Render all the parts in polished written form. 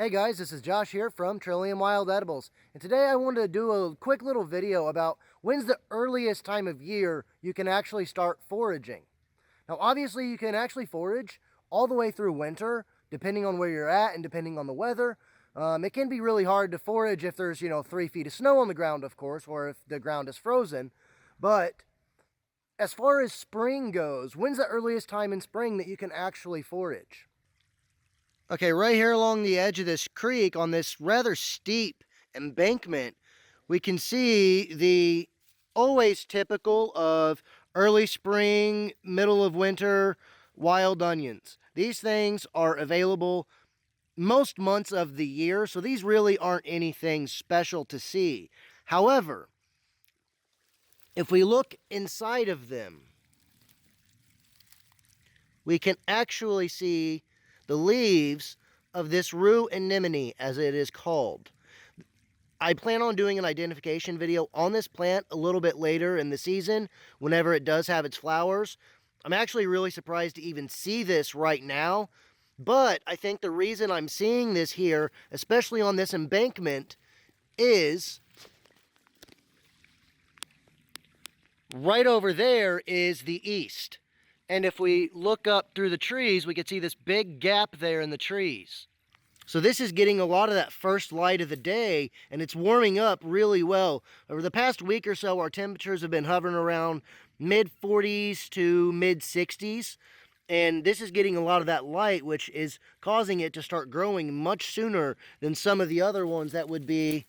Hey guys, this is Josh here from Trillium Wild Edibles, and today I wanted to do a quick little video about when's the earliest time of year you can actually start foraging. Now obviously you can actually forage all the way through winter, depending on where you're at and depending on the weather. It can be really hard to forage if there's 3 feet of snow on the ground, of course, or if the ground is frozen. But as far as spring goes, when's the earliest time in spring that you can actually forage? Okay, right here along the edge of this creek on this rather steep embankment, we can see the always typical of early spring, middle of winter wild onions. These things are available most months of the year, so these really aren't anything special to see. However, if we look inside of them, we can actually see the leaves of this Rue Anemone, as it is called. I plan on doing an identification video on this plant a little bit later in the season, whenever it does have its flowers. I'm actually really surprised to even see this right now, but I think the reason I'm seeing this here, especially on this embankment, is right over there is the east. And if we look up through the trees, we can see this big gap there in the trees. So this is getting a lot of that first light of the day, and it's warming up really well. Over the past week or so, our temperatures have been hovering around mid-40s to mid-60s. And this is getting a lot of that light, which is causing it to start growing much sooner than some of the other ones that would be,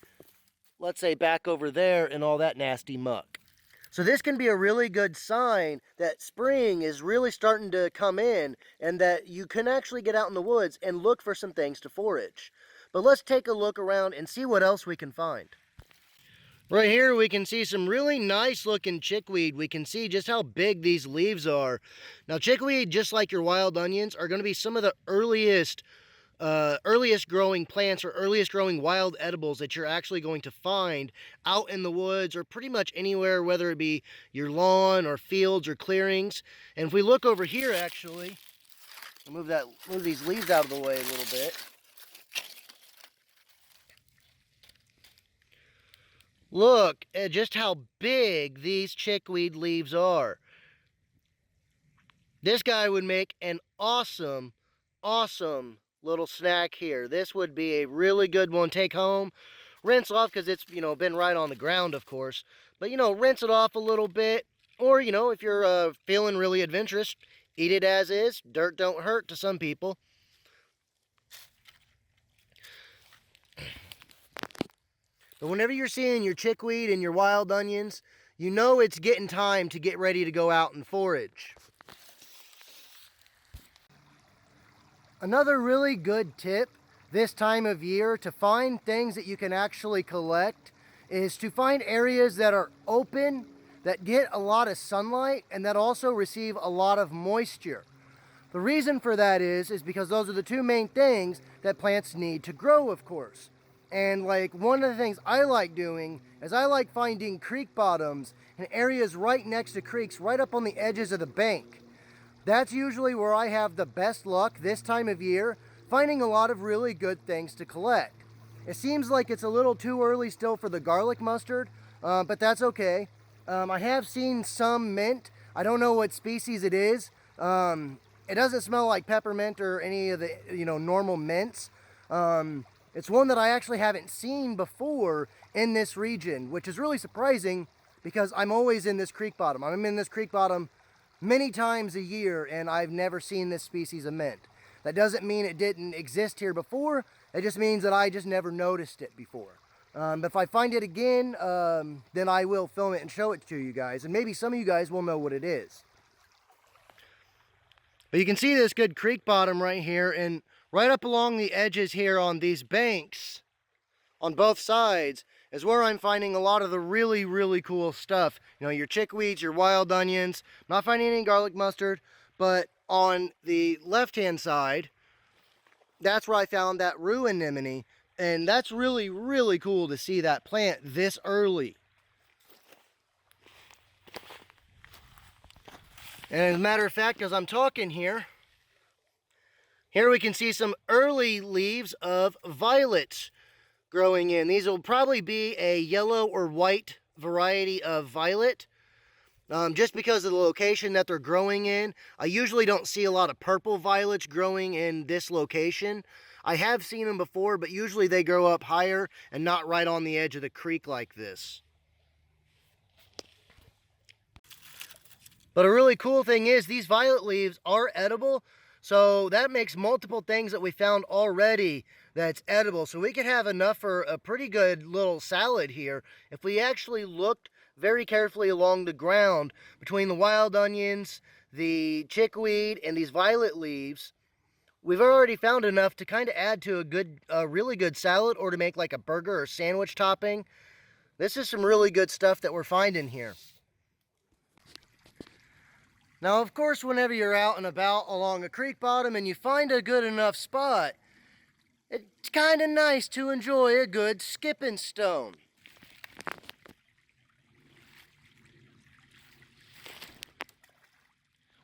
let's say, back over there in all that nasty muck. So this can be a really good sign that spring is really starting to come in and that you can actually get out in the woods and look for some things to forage. But let's take a look around and see what else we can find. Right here we can see some really nice looking chickweed. We can see just how big these leaves are. Now chickweed, just like your wild onions, are going to be some of the earliest growing plants or earliest growing wild edibles that you're actually going to find out in the woods or pretty much anywhere, whether it be your lawn or fields or clearings. And if we look over here, actually, I'll move these leaves out of the way a little bit. Look at just how big these chickweed leaves are. This guy would make an awesome little snack here. This would be a really good one. Take home, rinse off, because it's, been right on the ground, of course. But, rinse it off a little bit. Or, if you're feeling really adventurous, eat it as is. Dirt don't hurt to some people. But whenever you're seeing your chickweed and your wild onions, you know it's getting time to get ready to go out and forage. Another really good tip this time of year to find things that you can actually collect is to find areas that are open, that get a lot of sunlight, and that also receive a lot of moisture. The reason for that is because those are the two main things that plants need to grow, of course. And like one of the things I like doing is I like finding creek bottoms and areas right next to creeks, right up on the edges of the bank. That's usually where I have the best luck this time of year, finding a lot of really good things to collect. It seems like it's a little too early still for the garlic mustard, but that's okay. I have seen some mint. I don't know what species it is. It doesn't smell like peppermint or any of the normal mints. It's one that I actually haven't seen before in this region, which is really surprising because I'm always in this creek bottom. I'm in this creek bottom many times a year, and I've never seen this species of mint. That doesn't mean it didn't exist here before. It just means that I just never noticed it before. But if I find it again, then I will film it and show it to you guys, and maybe some of you guys will know what it is. But you can see this good creek bottom right here, and right up along the edges here on these banks, on both sides, is where I'm finding a lot of the really cool stuff. Your chickweeds, your wild onions. Not finding any garlic mustard, but on the left-hand side, that's where I found that Rue Anemone, and that's really cool to see that plant this early. And as a matter of fact, as I'm talking here, Here we can see some early leaves of violets growing in. These will probably be a yellow or white variety of violet. Just because of the location that they're growing in. I usually don't see a lot of purple violets growing in this location. I have seen them before, but usually they grow up higher and not right on the edge of the creek like this. But a really cool thing is these violet leaves are edible, so that makes multiple things that we found already that's edible. So we could have enough for a pretty good little salad here if we actually looked very carefully along the ground between the wild onions, the chickweed, and these violet leaves. We've already found enough to kind of add to a really good salad, or to make like a burger or sandwich topping. This is some really good stuff that we're finding here. Now, of course, whenever you're out and about along a creek bottom and you find a good enough spot, it's kind of nice to enjoy a good skipping stone.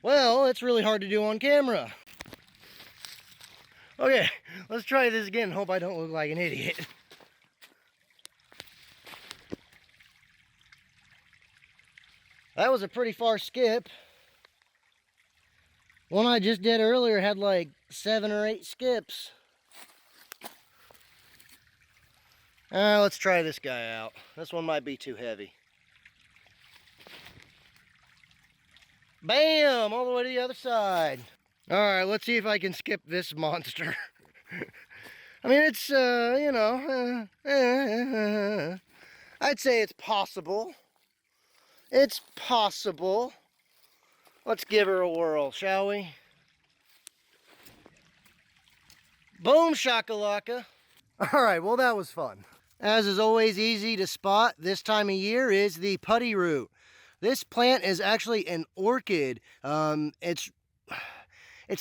Well, it's really hard to do on camera. Okay, let's try this again. Hope I don't look like an idiot. That was a pretty far skip. One I just did earlier had like 7 or 8 skips. Let's try this guy out. This one might be too heavy. Bam! All the way to the other side. Alright, let's see if I can skip this monster. I mean, it's, you know, I'd say it's possible. It's possible. Let's give her a whirl, shall we? Boom shakalaka. Alright, well that was fun. As is always easy to spot this time of year is the putty root. This plant is actually an orchid. It's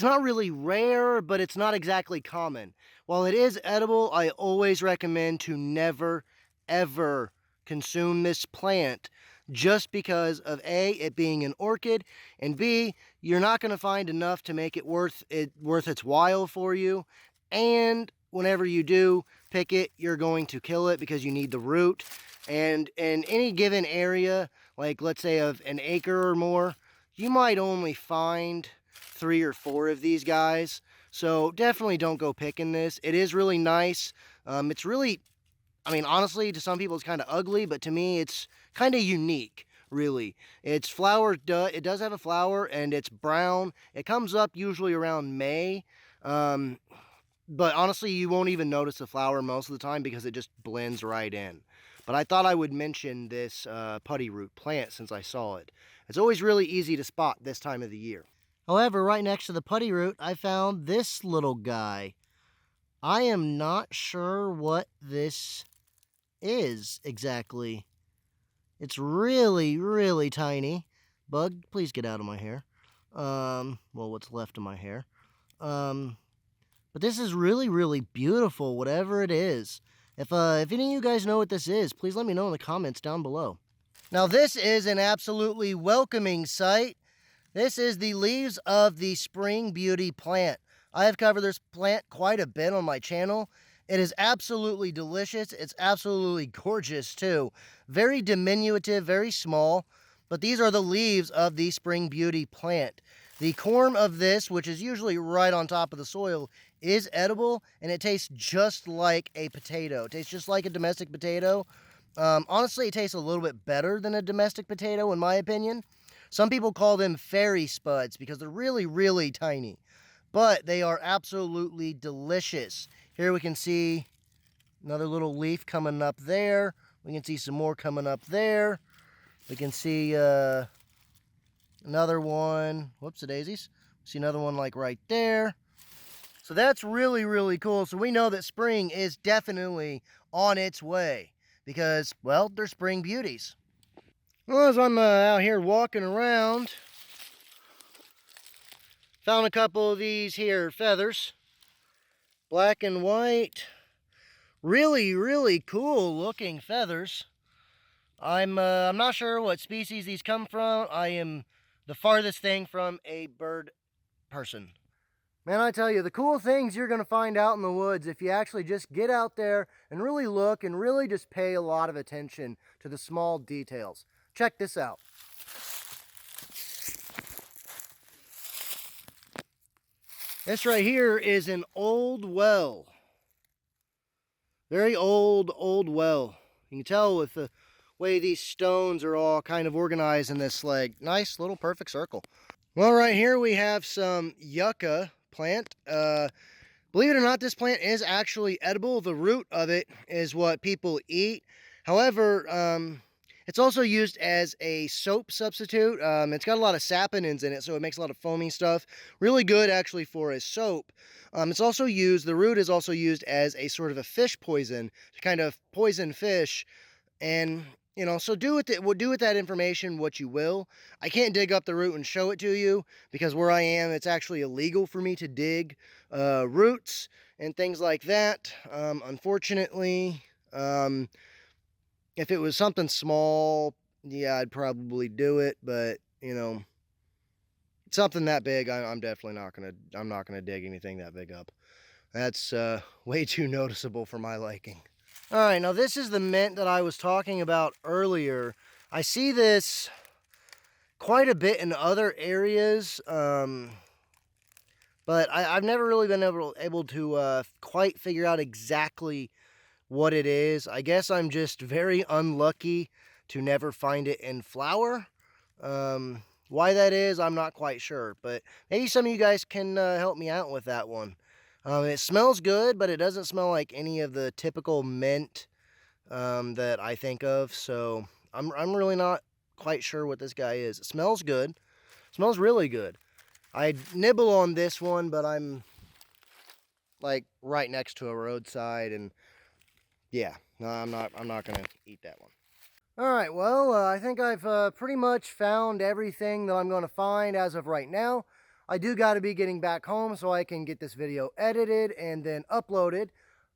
not really rare, but it's not exactly common. While it is edible, I always recommend to never, ever consume this plant, just because of A, it being an orchid, and B, you're not going to find enough to make it worth its while for you. And whenever you do pick it, you're going to kill it because you need the root. And in any given area, like let's say of an acre or more, you might only find 3 or 4 of these guys. So definitely don't go picking this. It is really nice. It's really, I mean, honestly, to some people it's kind of ugly, but to me it's kind of unique, really. Its flower, it does have a flower, and it's brown. It comes up usually around May. But honestly, you won't even notice the flower most of the time because it just blends right in. But I thought I would mention this putty root plant since I saw it. It's always really easy to spot this time of the year. However, right next to the putty root, I found this little guy. I am not sure what this is exactly. It's really, really tiny. Bug, please get out of my hair. Well, what's left of my hair. But this is really, really beautiful, whatever it is. If any of you guys know what this is, please let me know in the comments down below. Now, this is an absolutely welcoming sight. This is the leaves of the Spring Beauty plant. I have covered this plant quite a bit on my channel. It is absolutely delicious. It's absolutely gorgeous too. Very diminutive, very small, but these are the leaves of the Spring Beauty plant. The corm of this, which is usually right on top of the soil, is edible, and it tastes just like a potato. It tastes just like a domestic potato. Honestly, it tastes a little bit better than a domestic potato, in my opinion. Some people call them fairy spuds because they're really, really tiny. But they are absolutely delicious. Here we can see another little leaf coming up there. We can see some more coming up there. We can see another one. Whoops, the daisies. See another one like right there. So that's really, really cool. So we know that spring is definitely on its way because, well, they're spring beauties. Well, as I'm out here walking around, found a couple of these here feathers. Black and white. Really, really cool looking feathers. I'm not sure what species these come from. I am the farthest thing from a bird person. Man, I tell you, the cool things you're going to find out in the woods if you actually just get out there and really look and really just pay a lot of attention to the small details. Check this out. This right here is an old well. Very old well. You can tell with the way these stones are all kind of organized in this like nice little perfect circle. Well, right here we have some yucca plant. Believe it or not, this plant is actually edible. The root of it is what people eat. However, it's also used as a soap substitute. It's got a lot of saponins in it, so it makes a lot of foamy stuff. Really good, actually, for a soap. It's also used, the root is also used as a sort of a fish poison to kind of poison fish. And, you know, so do with that information what you will. I can't dig up the root and show it to you because where I am, it's actually illegal for me to dig roots and things like that. Unfortunately, if it was something small, yeah, I'd probably do it. But, you know, something that big, I'm definitely I'm not gonna dig anything that big up. That's way too noticeable for my liking. All right, now this is the mint that I was talking about earlier. I see this quite a bit in other areas, but I've never really been able to quite figure out exactly what it is. I guess I'm just very unlucky to never find it in flower. Why that is, I'm not quite sure, but maybe some of you guys can help me out with that one. It smells good, but it doesn't smell like any of the typical mint that I think of, so I'm really not quite sure what this guy is. It smells good. It smells really good. I'd nibble on this one, but I'm like right next to a roadside, and yeah, no, I'm not gonna eat that one. All right, well, I think I've pretty much found everything that I'm going to find as of right now. I do got to be getting back home so I can get this video edited and then uploaded.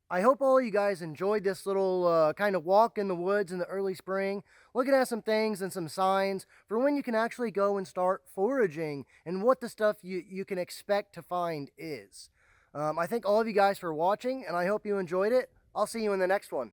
I hope all you guys enjoyed this little kind of walk in the woods in the early spring, looking at some things and some signs for when you can actually go and start foraging and what the stuff you can expect to find is. I thank all of you guys for watching, and I hope you enjoyed it. I'll see you in the next one.